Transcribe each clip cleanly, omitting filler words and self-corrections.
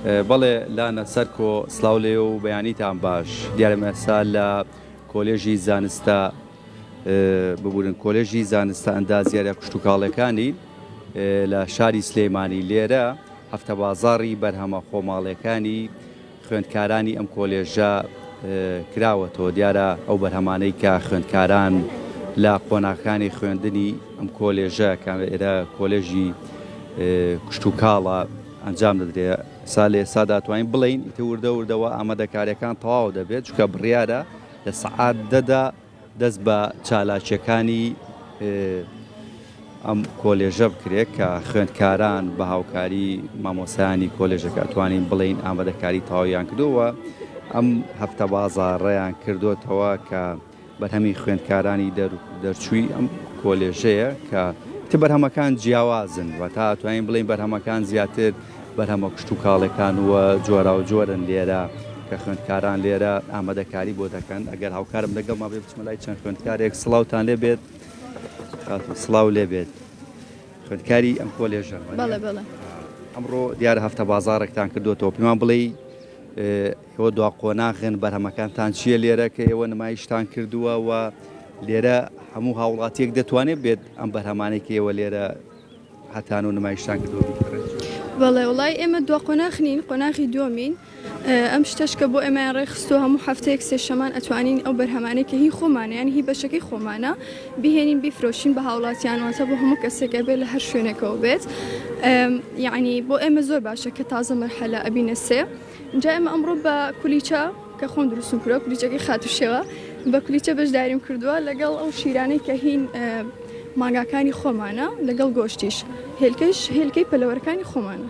بەڵێ لاە سەرکۆ سلااو لێ و بەیانیتان باش دیارە مەسا لە کۆلێژی زانستە ببوورن کۆلێژی زانستە ئەندازیارە کشت و کاڵەکانی لە شاری سلەیمانی لێرە هەفتە بازاڕی بەرهەمە خۆماڵیەکانی خوێندکارانی ئەم کۆلێژە کراوەتەوە دیارە ئەو بەرهەمانەی کە خوێندکاران لە قۆناغەکانی خوێندنی ئەم کۆلێژە ئێرە کۆلێژی کشت و کاڵە ئەنجام دەدرێت سا لێ ئێستا داتوانین بڵین وردە وردەوە ئامادەکاریەکان تەواو دەبێت چکە بڕیارە لە سەعات دەدا دەست بە چالاکیەکانی ئەم کۆلێژە بکرێت کە خوێندکاران بە هاوکاری مامۆسایانی کۆلێژەکە توانین بڵین ئامادەکاری تەواویان کردووە ئەم هەفتە بازاڕێیان کردوتەوە کە بەرهەمی خوێندکارانی دەرچووی ئەم کۆلێژەیە کە بەرهەمەکان جیاوازن و تا توانین بڵین بەرهەمەکان زیاتر بەرهەمە کشت و کاڵەکان وە جۆرا و جۆرن لێرە کە خوێندکاران لێرە ئامادەکاری بۆ دەکەن ئەگەر هاوکارم لەگەڵ ما بێ بچمە لای چەند خوێندکارێک سڵاوتان لێ بێت سڵاو لێ بێت خوێندکاری ئەم کۆلێژە ئەمڕۆ دیارە هەفتە بازارێکتان کردوتەوە پێمان بڵێ ئێوە دوا قۆناغن بەرهەمەکانتان چییە لێرە کە ئێوە نمایشتان کردووە و لێرە هەموو هاوڵاتیەک دەتوانێت بێت ئەم بەرهەمانێکی ئێوە لێرە هەتان و نمایشتان کردووە بەڵێ وڵای ئێمە دوا قۆناغنین قۆناغی دووەمین ئەم شتەشکە بۆ ئێمە ڕێخستۆ هەموو هەفتەیەک سێشەمان ئەتوانین ئەو بەرهەمانێکە هی خۆمانە یان هی بەشەکەی خۆمانە بهێنین بیفرۆشین بە هاوڵاتیانواتە بۆ هەموو کەسێکە بێت لە هەر شوێنێکەوە بێت یعنی بۆ ئێمە زۆر باشە کە تازە مەرحەلە ئەبینە سێ جا ئێمە ئەمڕۆ بە کولیچە کە خۆم دروستم کردووە کولیچەکەی خاتوشێوە بە کولیچە بەشداریم کردووە لەگەڵ ئەو شیرانەی کە هین ماگاکانی خۆمانە لەگەڵ گۆشتیش هێلکەی پەلەوەرەکانی خۆمانە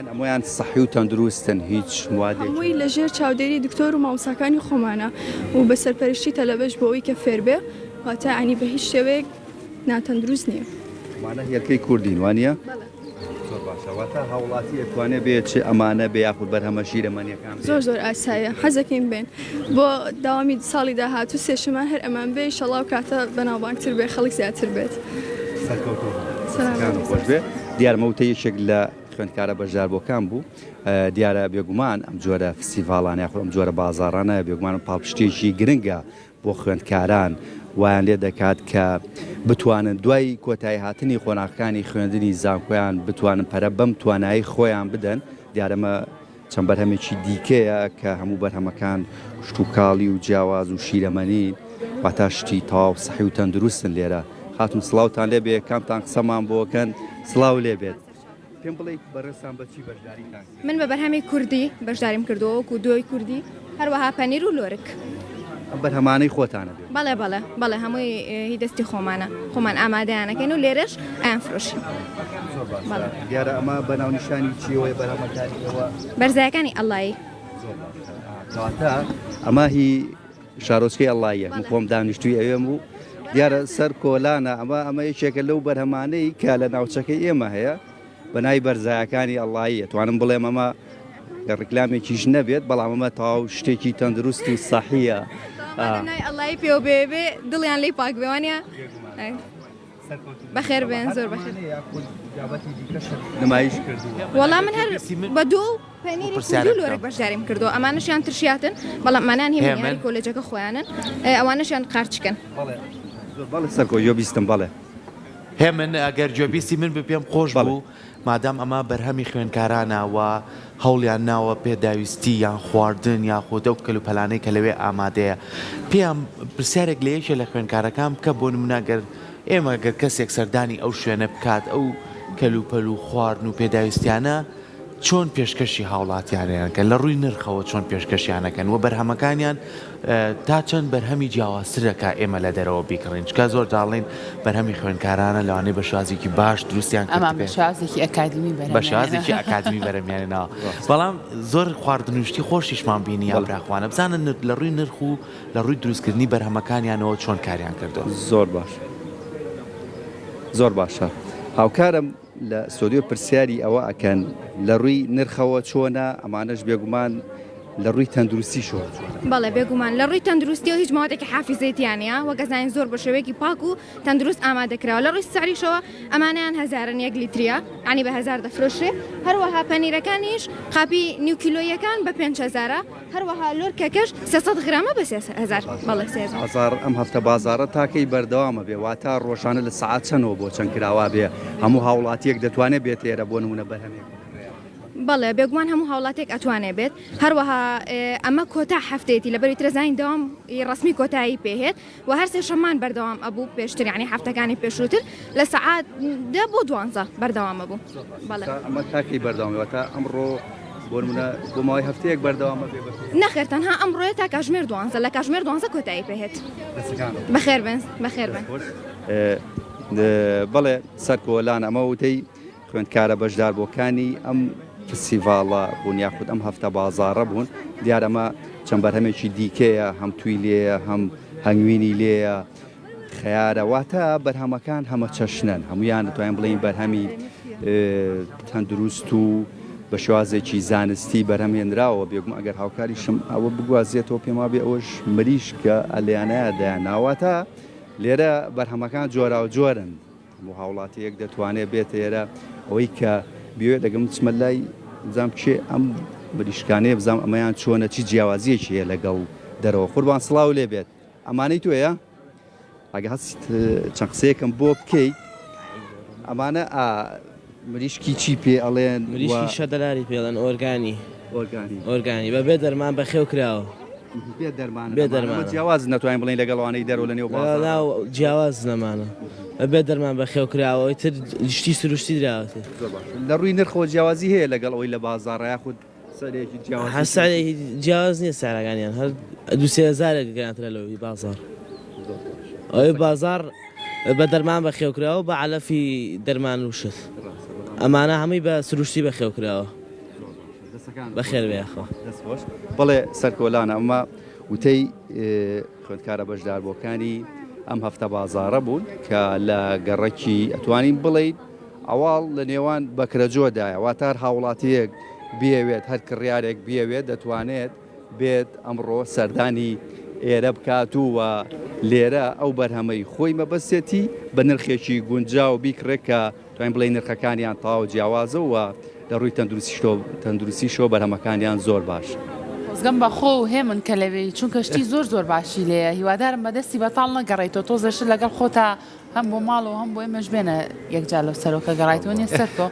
ئەمۆیان سەحی و تەندروستن هیچ هەمووی لەژێر چاودێری دکتۆر و مامۆساکانی خۆمانە و بە سەرپەرشتی تەلەبەش بۆ ئەوی کە فێر بێ واتە ئەنی بە هیچ شێوەیەک ناتەندروست نییە هێلکەی کوردین وانە؟ واتە هاوڵاتی ئەتوانێت بێت چ ئەمانە بێ یاخود بەرهەمە شیرەمانیەکان زۆر ئاسایە حەزەکەین بێن بۆ داوامی ساڵی داهاتوو سێشەمان هەر ئەمان بێ شەڵاو کاتە بەناوبانگتر بێ خەڵک زیاتر بێت خۆش بێ دیارمەوتە یەکێک لە خوێندکارە بەشداربووەکان بوو دیارە بێگومان ئەم جۆرە فستیڤاڵان یاخود ئەم جۆرە بازاڕانە بێگومان پاڵپشتێکی گرنگە بۆ خوێندکاران وایان لێ دەکات کە بتوانن دوای کۆتایی هاتنی خۆناغەکانی خوێندنی زانکۆیان بتوانن پەرە بەم توانایی خۆیان بدەن دیارەمە چەند بەرهەمێکی دیکەیە کە هەموو بەرهەمەکان کشت و کاڵی و جیاواز و شیرەمەنی واتە شتی تەواو سەحی و تەندروستن لێرە هاتون سڵاوتان لێ بێ کامتان قسەمان بۆکەن سڵاو لێ بێت پێم بڵێ بەڕێستان بەچی بەشداریتان من بە بەرهەمی کوردی بەشداریم کردەوە وەکو دوای کوردی هەروەها پەنیر و لۆرک ئەم بەرهەمانەی خۆتانە بێت بەڵێ هەمووی هی دەستی خۆمانە خۆمان ئامادەیانەکەین و لێرەش ئایان فرۆشین دیارە ئەمە بەناونیشانی چیەوەی بەرهەمەکانیەوە بەرزایەکانی ئەڵایی کەواتە ئەمە هی شارۆچکەی ئەڵاییە من خۆم دانیشتووی ئەوێم بوو دیارە سەر کۆلانە ئەمە یەکێکە لەو بەرهەمانەی کە لە ناوچەکەی ئێمە هەیە بەنای بەرزایەکانی ئەڵاییە توانم بڵێم ئەمە ڕێکلامێکیش نەبێت بەڵام ئەمە تەواو شتێکی تەندروست و سەحیە ئەڵایی پێ بێ دڵیان لی پاک بێوانە بەخێر بێن زۆر بەخێر نمایش کردووە وەڵام من هەر بە دوو پەنیری لۆرەک بەشداریم کردو ئەمانشیان ترشیاتن بەڵام مانان هێمانی کۆلێجەکە خۆیانن ئەوانەشیان قارچکن بەڵێ سەرکۆ یۆ بیستم بەڵێ هێ من ئەگەر جۆبیستی من بپێم خۆش بوو مادام ئەمە بەرهەمی خوێندکارانەوە هەوڵیان ناوە پێداویستی یان خواردن یاخۆدە و کەلوپەلانەی کە لەوێ ئامادەیە پێم پرسیارێک لە یەکێ لە خوێندکارەکان بکە بۆ نمونەگەر ئێمە گەر کەسێک سەردانی ئەو شوێنە بکات ئەو کەلوپەل و خواردن و پێداویستیانە چۆن پێشکەشی هاوڵاتیانیانکە لە ڕووی نرخەوە چۆن پێشکەشیانەکەن و بەرهەمەکانیان تا چەند بەرهەمی جیاوازترەکە ئێمە لە دەرەوە بیکڕین چکە زۆر داڵین بەرهەمی خوێندکارانە لەوانەیە بە شازێکی باش دروستیان بە شازێکی ئەکادمی بەرەمیانەوە بەڵام زۆر خواردنوشتی خۆشیشمان بینی یا براخوانە بزانن لە ڕووی نرخ و لە ڕووی دروستکردنی بەرهەمەکانیانەوە چۆن کاریان کردەوە زۆر باشە هاوکارم لە سۆدیۆ پرسیاری ئەوە ئەکەن لە ڕووی نرخەوە چۆنە ئەمانەش بێگومان لە ڕووی تەندروستی شۆ بەڵێ بێگومان لە ڕووی تەندروستی و هیچ ماوەتێکی حافیزێتیانە وە گەزانین زۆر بە شێوەیەکی پاک و تەندروست ئامادەکراوە لە ڕووی سعریشەوە ئەمانیان 1000 لیتریە عنی بە 1000 دەفرۆشێ هەروەها پەنیرەکانیش قاپی نیوکیلۆیەکان بە 5000 هەروەها لۆرکەکەش 300 غرامە بە 3000 بەڵێ 3000 ئازار ئەم هەفتە بازارە تاکەی بەردەوامە بێ واتە ڕۆژانە لە سعات چەندەوە بۆ چەند کراوە بێ هەموو هاوڵاتیەک دەتوانێت بێت ئێرە بۆ نمونە بەرهەمێک بەڵێ بێگومان هەموو هاوڵاتێک ئەتوانێ بێت هەروەها ئەمە کۆتا هەفتێتی لە بەری ترەزانین دەوام ڕسمی کۆتایی پێهێت و هەر سێ شەمان بەردەوام ئەبوو پێشتر یعنی هەفتەکانی پێشووتر لە سەعات 10 بۆ 12 بەردەوامە بوو بەڵێ ئەمە تاکەی بەردەوامەوە ئەمڕۆ بۆ نمونە بۆ ماوەی هەفتەیەک بەردەوامە بێ نەخێر تەنها ئەمڕۆیە تا کاتژمێر 12 لە کاتژمێر 12 کۆتایی پێهێت بەخێر بن بەخێر بن بەڵێ سەرکۆلان ئەمە وتەی خوێندکارە بەشداربووەکانی ئەم فستیڤاڵە بوون یاخود ئەم هەفتە بازاڕە بوون دیارەمە چەند بەرهەمێکی دیکەیە هەم توی لێیە هەم هەنگوینی لێیە خەیارە واتە بەرهەمەکان هەمە چەشنن هەمویان دەتوانین بڵێین بەرهەمی تەندروست و بە شێوازێکی زانستی بەرهەمێنراوە بێگوم ئەگەر هاوکاریشم ئەوە بگوازێتەوە پێما بێ ئەوەش مریشکە ئەلیانەیە دایاناواتە لێرە بەرهەمەکان جۆرا و جۆرن بۆ هاوڵاتیەک دەتوانێت بێتە ئێرە ئەوەی کە بێت دەگەم چمە لای بزانام چێ ئەم بریشکانەیە بزانام ئەمەیان چۆنە چی جیاوازیەکی هەیە لەگەڵ دەرەوە قوربان سڵاو لێ بێت ئەمانەی توێیە ئەگە هەست چەند قسەیەکم بۆ بکەیت ئەمانە مریشکی چی پێ ئەڵێن مریشکی شەدەلاری پێڵەن ئۆرگانی بە بێ دەرمان بەخێو کراوە بێ دەرمان جیاواز نەتوانین بڵین لەگەڵوانەی دەرەوە لە نێو ناو جیاواز نەمانە بێ دەرمان بەخێو کراوە تر شتی سروشتی دراوەتێ لە ڕووی نرخەوە جیاوازی هەیە لەگەڵ ئەوەی لە بازاڕە یاخود سەرێکی هەسارێکی جیاواز نییە سارەکانیان هەر 2000 گرانترە لەوەی بازار ئەوەی بازار بە دەرمان بەخێوکراوە بە علەفی دەرمان وشت ئەمانە هەمووی بە سروشتی بەخێوکراوە بەخێر بێخەوە بەڵێ سەرکۆلانە ئەمە وتەی خوێندکارە بەشداربووەکانی ئەم هەفتە بازاڕە بوون کە لە گەڕەکی ئەتوانین بڵێیت ئەواڵ لە نێوان بەکرەجۆدایە واتار هاوڵاتیەک بیاوێت هەر کڕیارێک بیاوێت دەتوانێت بێت ئەمڕۆ سەردانی ئێرە بکات و لێرە ئەو بەرهەمەی خۆی مەبەستێتی بە نرخێکی گونجاو بیکڕێت کە توانین بڵێ نرخەکانیان تاو جیاوازە و لە ڕووی تەندروستی شۆ بەرهەمەکانیان زۆر باش خۆزگەم بە خۆ و هێمن کە لەوێ چونکە شتی زۆر باشی لێە هیوادارم بەدەستی بەتاڵ نەگەڕێتەوە تۆزەش لەگەڵ خۆتا هەم بۆ ماڵ و هەم بۆ ئێمەش بێنە یەکجار لەو سەرۆکە گەڕایتەوە نیە سەرکۆ